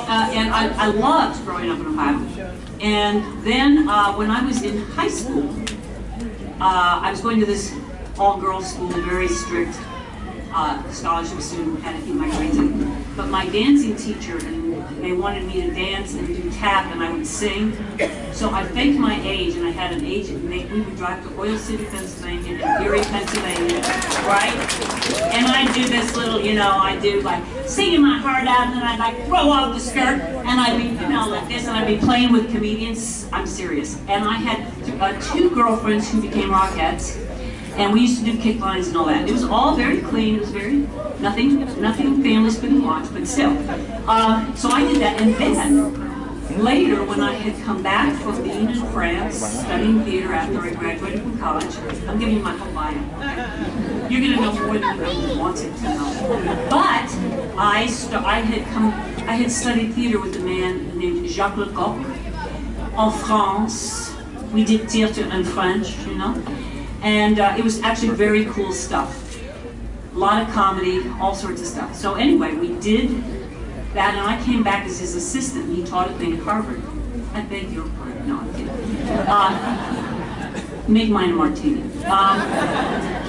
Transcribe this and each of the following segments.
and I loved growing up in Ohio. And then when I was in high school, I was going to this all-girls school, very strict scholarship student, had to keep my grades in. But my dancing teacher, and they wanted me to dance and do tap, and I would sing. So I faked my age, and I had an agent. We would drive to Oil City, Pennsylvania, and Erie, Pennsylvania, right? And I'd do this little, you know, I'd do like singing my heart out, and then I'd like throw off the skirt, and I'd be, you know, like this, and I'd be playing with comedians. I'm serious. And I had 2 girlfriends who became Rockettes. And we used to do kick lines and all that. It was all very clean. It was very, nothing families couldn't watch, but still. So I did that. And then, later, when I had come back from being in France, studying theater after I graduated from college, I'm giving you my whole bio. You're going to know more than you wanted to know. But I had studied theater with a man named Jacques Lecoq en France. We did theater in French, you know. And it was actually very cool stuff. A lot of comedy, all sorts of stuff. So anyway, we did that, and I came back as his assistant. He taught at me at Harvard. I beg your pardon. No, I'm kidding. Make mine a martini.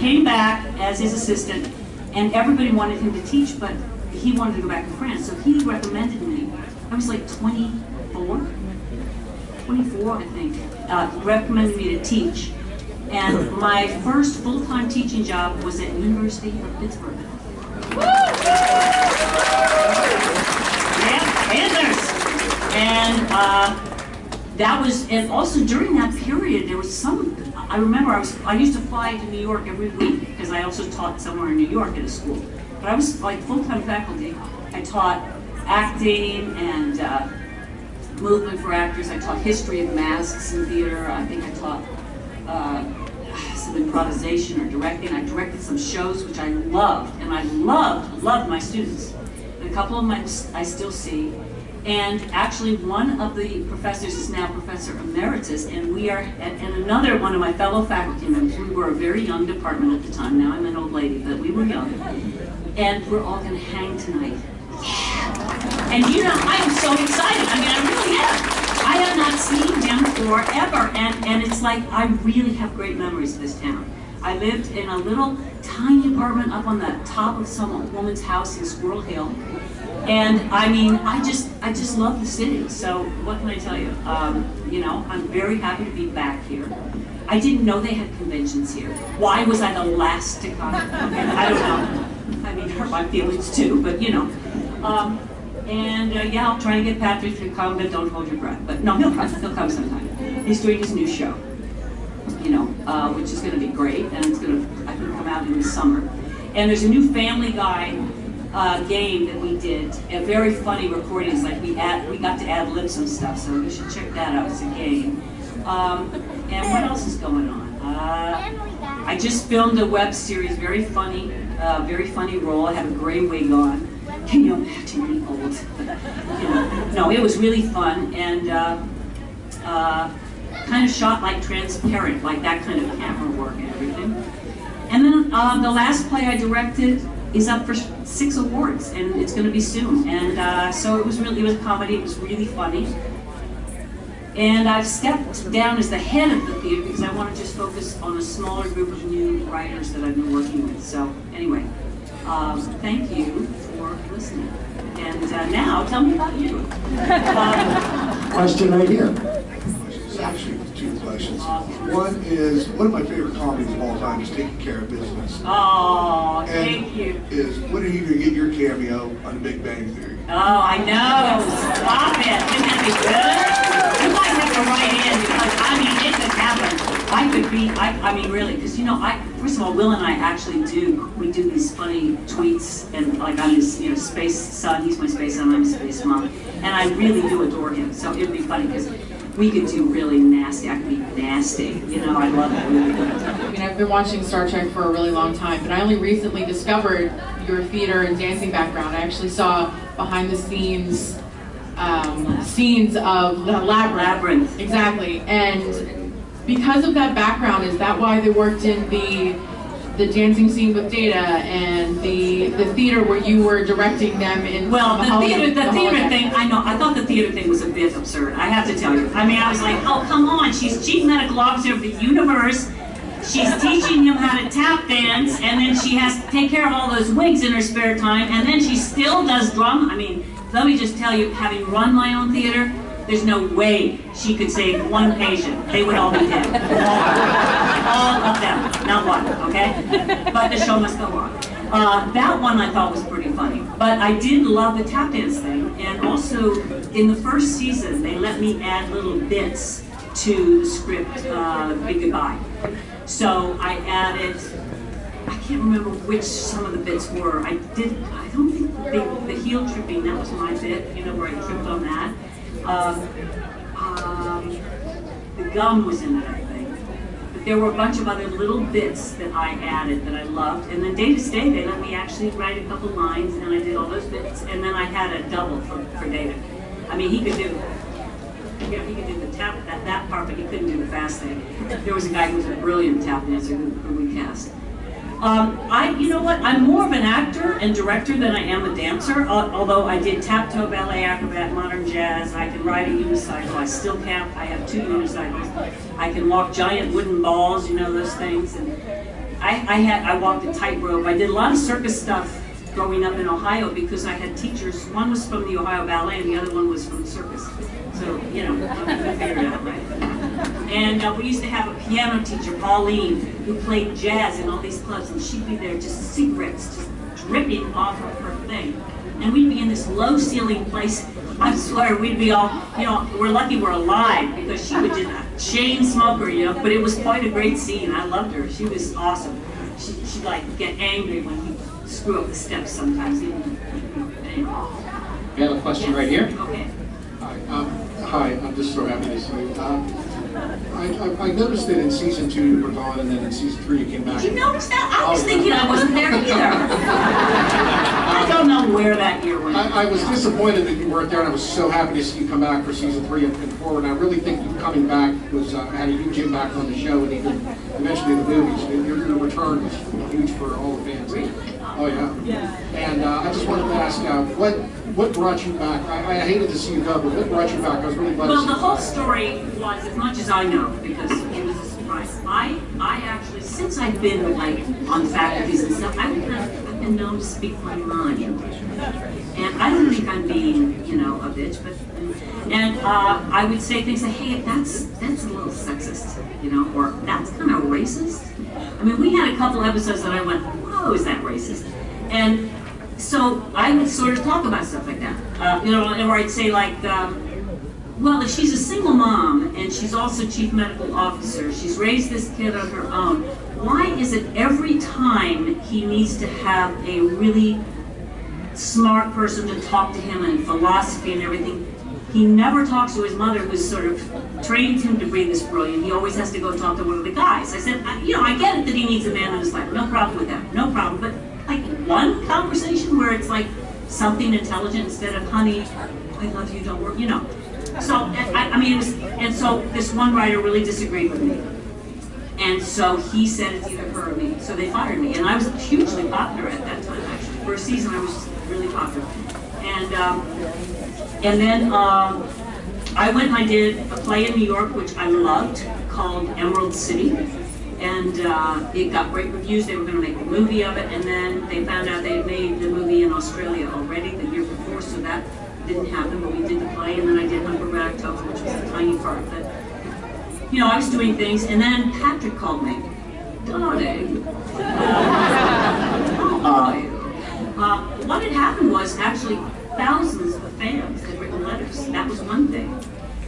Came back as his assistant, and everybody wanted him to teach, but he wanted to go back to France. So he recommended me. I was like 24, I think. Recommended me to teach. And my first full-time teaching job was at University of Pittsburgh. Yeah, Panthers! And that was, and also during that period, there was some, I remember I used to fly to New York every week, because I also taught somewhere in New York at a school. But I was like full-time faculty. I taught acting and movement for actors. I taught history of masks in theater. I think I taught some improvisation or directing. I directed some shows which I loved, and I loved my students. And a couple of them I still see. And actually one of the professors is now Professor Emeritus, and we are, and another one of my fellow faculty members, we were a very young department at the time. Now I'm an old lady, but we were young. And we're all gonna hang tonight. Yeah! And you know, I am so excited. I mean, I really am. I have not seen him forever, and it's like I really have great memories of this town. I lived in a little tiny apartment up on the top of some woman's house in Squirrel Hill, and I mean, I just love the city. So what can I tell you? You know, I'm very happy to be back here. I didn't know they had conventions here. Why was I the last to come? I don't know. I mean, it hurt my feelings too, but you know. And yeah, I'll try and get Patrick to come, but don't hold your breath. But no, he'll come sometime. He's doing his new show, you know, which is going to be great, and it's going to, I think, come out in the summer. And there's a new Family Guy game that we did, a very funny recording. It's like we got to ad-lib some stuff, so you should check that out. It's a game. And what else is going on? I just filmed a web series, very funny role. I have a gray wig on. Can you imagine me old? You know, no, it was really fun, and kind of shot like transparent, like that kind of camera work and everything. And then the last play I directed is up for 6 awards, and it's going to be soon. And so it was a comedy. It was really funny. And I've stepped down as the head of the theater because I want to just focus on a smaller group of new writers that I've been working with. So anyway, thank you for listening. And now, tell me about you. Question right here. It's actually 2 questions. One is, one of my favorite comedies of all time is Taking Care of Business. Oh, thank you. When are you going to get your cameo on The Big Bang Theory? Oh, I know. Stop it. Wouldn't that be good? You might have to write in because, I mean, it could happen. I could be, I mean, really, because, you know, first of all, Will and I actually we do these funny tweets, and like I'm his, you know, space son, he's my space son, I'm his space mom, and I really do adore him, so it would be funny because we could do really nasty, I could be nasty, you know, I love it really good. I mean, I've been watching Star Trek for a really long time, but I only recently discovered your theater and dancing background. I actually saw behind the scenes scenes of the Labyrinth. Exactly, and because of that background, is that why they worked in the dancing scene with Data and the the theater where you were directing them in. Well, the theater thing, I know. I thought the theater thing was a bit absurd. I have to tell you. I mean, I was like, oh, come on. She's chief medical officer of the universe. She's teaching him how to tap dance, and then she has to take care of all those wigs in her spare time, and then she still does drama. I mean, let me just tell you, having run my own theater, there's no way she could save one patient. They would all be dead. All of them. Not one, okay? But the show must go on. That one I thought was pretty funny. But I did love the tap dance thing. And also, in the first season, they let me add little bits to the script, Big Goodbye. So I added, I can't remember which some of the bits were. I don't think the heel tripping, that was my bit, you know, where I tripped on that. The gum was in it, I think. But there were a bunch of other little bits that I added that I loved. And then day to day, they let me actually write a couple lines, and I did all those bits. And then I had a double for David. I mean, he could do, you know, he could do the tap, that part, but he couldn't do the fast thing. There was a guy who was a brilliant tap dancer who we cast. You know what, I'm more of an actor and director than I am a dancer, although I did tap toe, ballet, acrobat, modern jazz. I can ride a unicycle. I still can't. I have 2 unicycles. I can walk giant wooden balls, you know, those things. And I walked a tightrope. I did a lot of circus stuff growing up in Ohio because I had teachers. One was from the Ohio Ballet and the other one was from the circus. So, you know, we figured it out, right? And we used to have a piano teacher, Pauline, who played jazz in all these clubs, and she'd be there just cigarettes just dripping off of her thing. And we'd be in this low ceiling place. I swear, we'd be all, you know, we're lucky we're alive because she would just chain smoker, you know, but it was quite a great scene. I loved her. She was awesome. She'd like get angry when we screw up the steps sometimes. Anyway. We have a question right here. Okay. Hi, I'm just so happy to see you. I noticed that in season 2 you were gone, and then in season 3 you came back. Did you notice that? I was thinking I wasn't there either. I don't know where that year went. I was disappointed that you weren't there, and I was so happy to see you come back for season 3 and forward. And I really think you coming back was had a huge impact on the show, and even eventually the movies. Your return was huge for all the fans. Oh yeah. And I just wanted to ask, what brought you back? I hated to see you go, but what brought you back? I was really glad to see you. Well, the whole story was, as much as I know, because it was a surprise. I actually, since I've been like on faculties and stuff, I've been known to speak my mind. And I don't think I'm being, you know, a bitch, but I would say things like, hey, that's a little sexist, you know, or that's kind of racist. I mean, we had a couple episodes that I went, whoa, is that racist? And so I would sort of talk about stuff like that, you know, or I'd say like, well, if she's a single mom and she's also chief medical officer, she's raised this kid on her own, why is it every time he needs to have a really smart person to talk to him and philosophy and everything, he never talks to his mother, who's sort of trained him to be this brilliant. He always has to go talk to one of the guys. I said, you know, I get it that he needs a man in his life. No problem with that. No problem. But like one conversation where it's like something intelligent instead of, honey, I love you, don't worry, you know. So, I mean, it was, and so this one writer really disagreed with me. And so he said it's either her or me. So they fired me. And I was hugely popular at that time, actually. For a season, I was just really popular. And then I went and I did a play in New York, which I loved, called Emerald City. And it got great reviews. They were going to make a movie of it. And then they found out they had made the movie in Australia already the year before, so that didn't happen. But we did the play, and then I did Hunger Red October, which was a tiny part. But, you know, I was doing things. And then Patrick called me. Darling. How are you? What had happened was actually thousands of fans had written letters. That was one thing.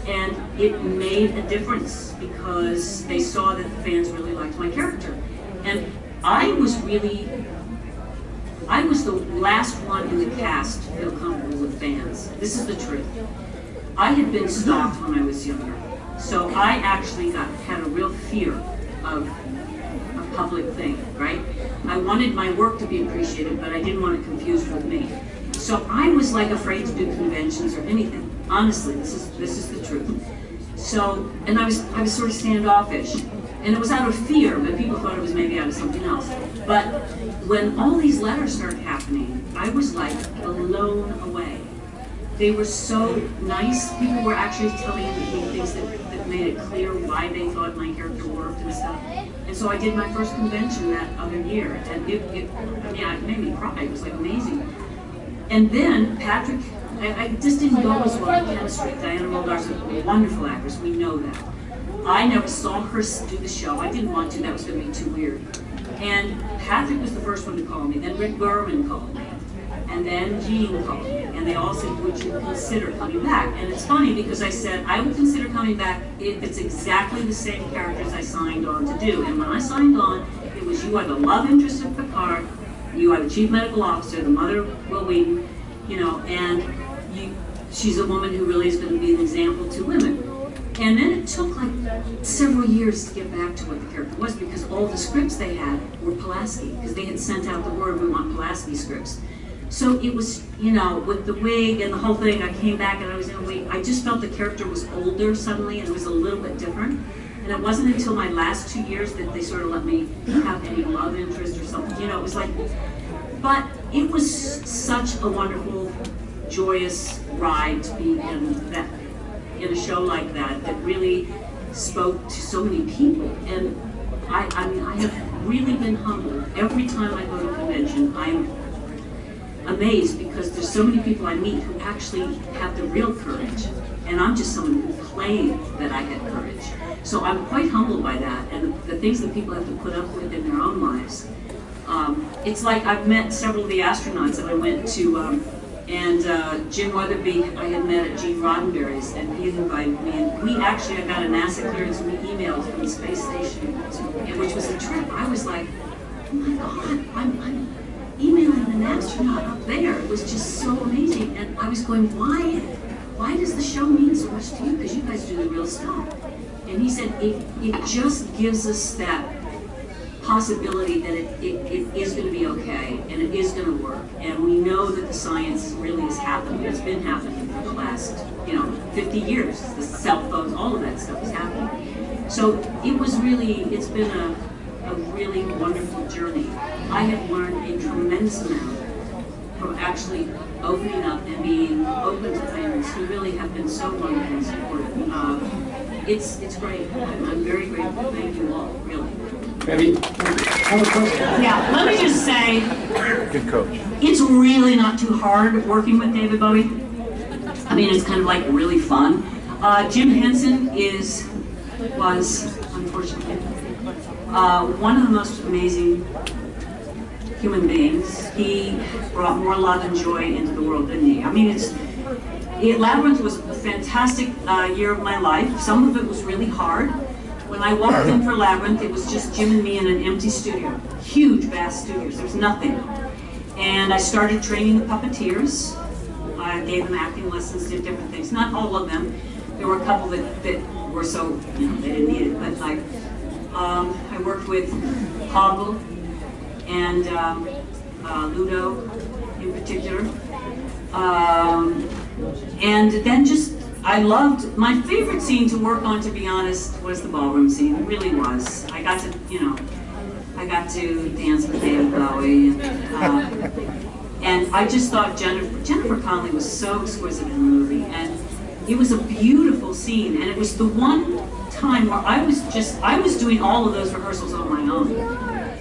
And it made a difference because they saw that the fans really liked my character. And I was the last one in the cast to feel comfortable with fans. This is the truth. I had been stalked when I was younger. So I actually had a real fear of a public thing, right? I wanted my work to be appreciated, but I didn't want it confused with me. So I was like afraid to do conventions or anything. Honestly, this is the truth. So, and I was sort of standoffish. And it was out of fear, but people thought it was maybe out of something else. But when all these letters started happening, I was like blown away. They were so nice. People were actually telling me things that made it clear why they thought my character worked and stuff. And so I did my first convention that other year, and it made me cry. It was like amazing. And then Patrick, I just didn't go as well in chemistry. Diana Muldaur's a wonderful actress, we know that. I never saw her do the show. I didn't want to, that was going to be too weird. And Patrick was the first one to call me, then Rick Berman called me, and then Jean called me, and they all said, would you consider coming back? And it's funny because I said, I would consider coming back if it's exactly the same characters I signed on to do. And when I signed on, it was you are the love interest of Picard, you are the chief medical officer, the mother of Will Wheaton, you know, and she's a woman who really is going to be an example to women. And then it took like several years to get back to what the character was, because all the scripts they had were Pulaski, because they had sent out the word, we want Pulaski scripts. So it was, you know, with the wig and the whole thing, I came back and I was in a wig. I just felt the character was older suddenly, and it was a little bit different. And it wasn't until my last 2 years that they sort of let me have any love interest or something. You know, it was like, but it was such a wonderful, joyous ride to be in a show like that really spoke to so many people. And I mean, I have really been humbled. Every time I go to a convention, I'm amazed because there's so many people I meet who actually have the real courage. And I'm just someone who claimed that I had courage. So I'm quite humbled by that, and the things that people have to put up with in their own lives. It's like I've met several of the astronauts that I went to, Jim Weatherby I had met at Gene Roddenberry's, and he invited me, and I got a NASA clearance, and we emailed from the space station, which was a trip. I was like, oh my God, I'm emailing an astronaut up there. It was just so amazing, and I was going, why does the show mean so much to you? Because you guys do the real stuff. And he said, it just gives us that possibility that it is going to be okay, and it is going to work. And we know that the science really is happening. It's been happening for the last, 50 years. The cell phones, all of that stuff is happening. So it's been a really wonderful journey. I have learned a tremendous amount from actually opening up and being open to fans who really have been so wonderful and supportive. It's great. I'm very grateful. Thank you all, really. Debbie, I have a question. Yeah, let me just say, good coach. It's really not too hard working with David Bowie. I mean, it's kind of like really fun. Jim Henson was unfortunately one of the most amazing human beings. He brought more love and joy into the world than me. I mean, Labyrinth was a fantastic year of my life. Some of it was really hard. When I walked in for Labyrinth, it was just Jim and me in an empty studio. Huge, vast studios. There was nothing. And I started training the puppeteers. I gave them acting lessons, did different things. Not all of them. There were a couple that were so, they didn't need it. But like, I worked with Hoggle and Ludo in particular. And then my favorite scene to work on, to be honest, was the ballroom scene. It really was. I got to dance with David Bowie, and I just thought Jennifer Connelly was so exquisite in the movie, and it was a beautiful scene, and it was the one time where I was doing all of those rehearsals on my own,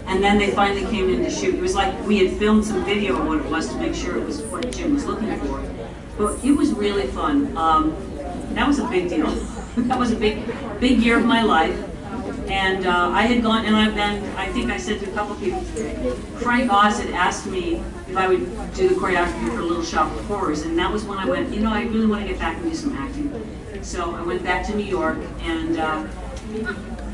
and then they finally came in to shoot. It was like we had filmed some video of what it was to make sure it was what Jim was looking for. But it was really fun. That was a big deal. That was a big year of my life. And I had gone, and I think I said to a couple people, Frank Oz had asked me if I would do the choreography for Little Shop of Horrors, and that was when I went, I really want to get back and do some acting. So I went back to New York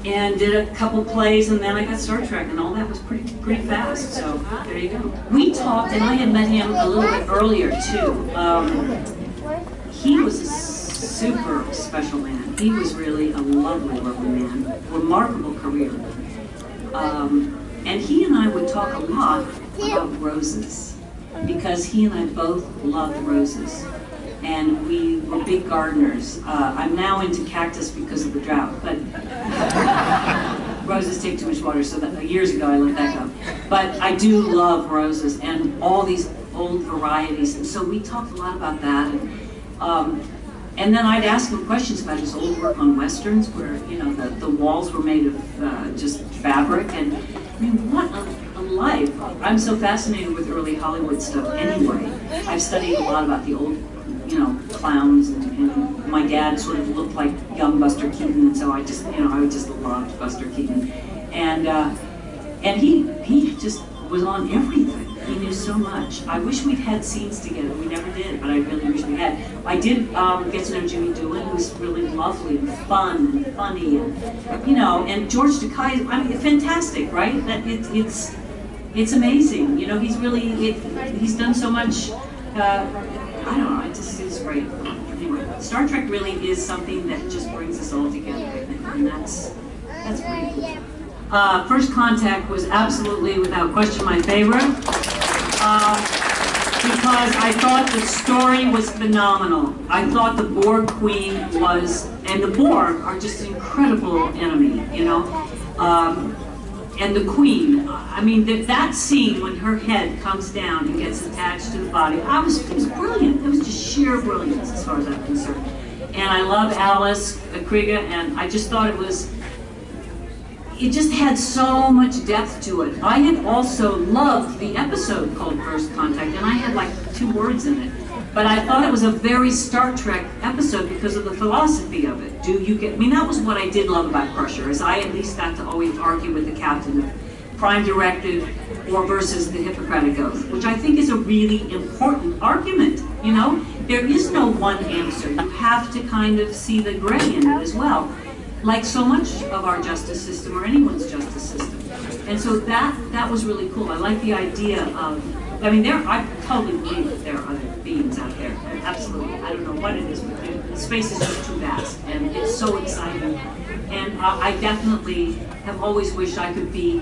and did a couple plays, and then I got Star Trek, and all that was pretty fast. So there you go. We talked, and I had met him a little bit earlier too. He was a super special man. He was really a lovely, lovely man. Remarkable career. And he and I would talk a lot about roses, because he and I both loved roses. And we were big gardeners. I'm now into cactus because of the drought, but roses take too much water, so that, years ago I let that go. But I do love roses and all these old varieties, and so we talked a lot about that. And then I'd ask him questions about his old work on westerns, where the walls were made of just fabric, and I mean, what a life! I'm so fascinated with early Hollywood stuff anyway. I've studied a lot about the old, clowns, and my dad sort of looked like young Buster Keaton, and so I just loved Buster Keaton, and he just was on everything. He knew so much. I wish we'd had scenes together. We never did, but I really wish we had. I did get to know Jimmy Doohan, who's really lovely and fun and funny, and and George Takei. I mean, fantastic, right? That it's amazing. He's done so much. I don't know. It's great. Anyway, Star Trek really is something that just brings us all together, I think, and that's pretty cool. First Contact was absolutely, without question, my favorite. Because I thought the story was phenomenal. I thought the Borg Queen was, and the Borg are just an incredible enemy, and the Queen, I mean, that scene when her head comes down and gets attached to the body, it was brilliant. It was just sheer brilliance as far as I'm concerned. And I love Alice Krieger, and I just thought it just had so much depth to it. I had also loved the episode called First Contact, and I had like 2 words in it. But I thought it was a very Star Trek episode because of the philosophy of it. That was what I did love about Crusher, is I at least got to always argue with the captain of Prime Directive or versus the Hippocratic Oath, which I think is a really important argument, There is no one answer. You have to kind of see the gray in it as well, like so much of our justice system or anyone's justice system. And so that was really cool. I like the idea of, I totally believe that there are other beings out there. Absolutely. I don't know what it is, but the space is just too vast, and it's so exciting. And I definitely have always wished I could be,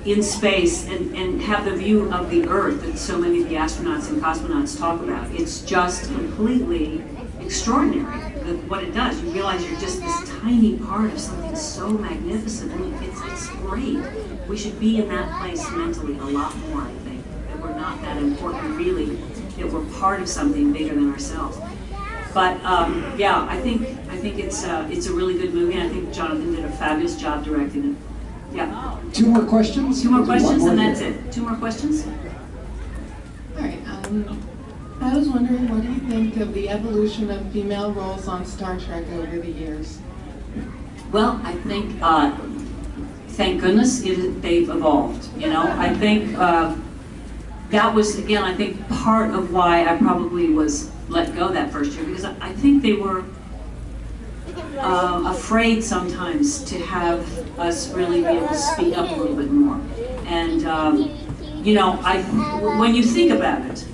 in space and have the view of the Earth that so many of the astronauts and cosmonauts talk about. It's just completely extraordinary what it does. You realize you're just this tiny part of something so magnificent. I mean, it's great. We should be in that place mentally a lot more, I think. That we're not that important, really. That we're part of something bigger than ourselves. But yeah, I think it's a really good movie. And I think Jonathan did a fabulous job directing it. Yeah. 2 more questions? 2 more questions, and that's it. 2 more questions? All right. I was wondering, what do you think of the evolution of female roles on Star Trek over the years? Well, I think, thank goodness they've evolved. I think that was, again, I think part of why I probably was let go that first year, because I think they were afraid sometimes to have us really be able to speak up a little bit more. And, when you think about it,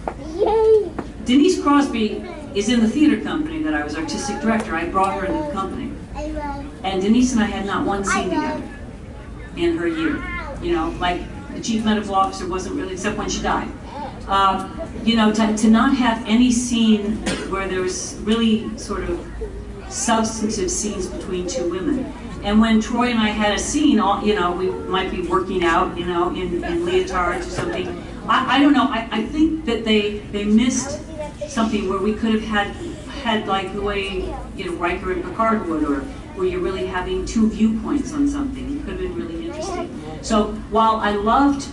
Denise Crosby is in the theater company that I was artistic director. I brought her into the company. And Denise and I had not one scene together in her year. Like the chief medical officer wasn't really, except when she died. To not have any scene where there was really sort of substantive scenes between 2 women. And when Troy and I had a scene, we might be working out, in leotards or something. I don't know. I think that they missed something where we could have had like the way Riker and Picard would, or where you're really having 2 viewpoints on something. It could have been really interesting. So while I loved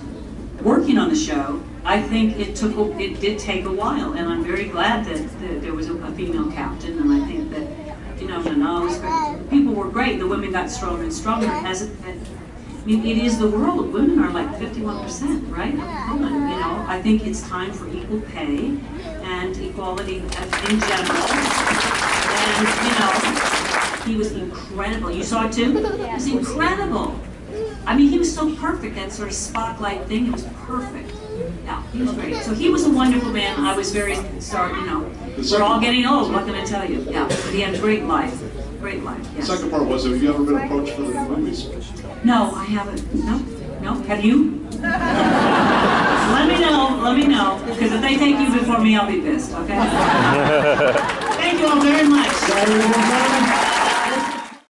working on the show, I think it did take a while, and I'm very glad that there was a female captain, and I think that Nana was great. People were great. The women got stronger and stronger. It is the world. Women are like 51%, right? Women, I think it's time for equal pay and equality in general. And, he was incredible. You saw it too? It was incredible. He was so perfect, that sort of spotlight thing. It was perfect. Yeah, he was great. So he was a wonderful man. I was very sorry, we're all getting old, what can I tell you? Yeah, but he had a great life. Great life, yes. The second part was, have you ever been approached for the new movies? No, I haven't. No? Have you? Let me know, because if they take you before me, I'll be pissed, okay? Thank you all very much.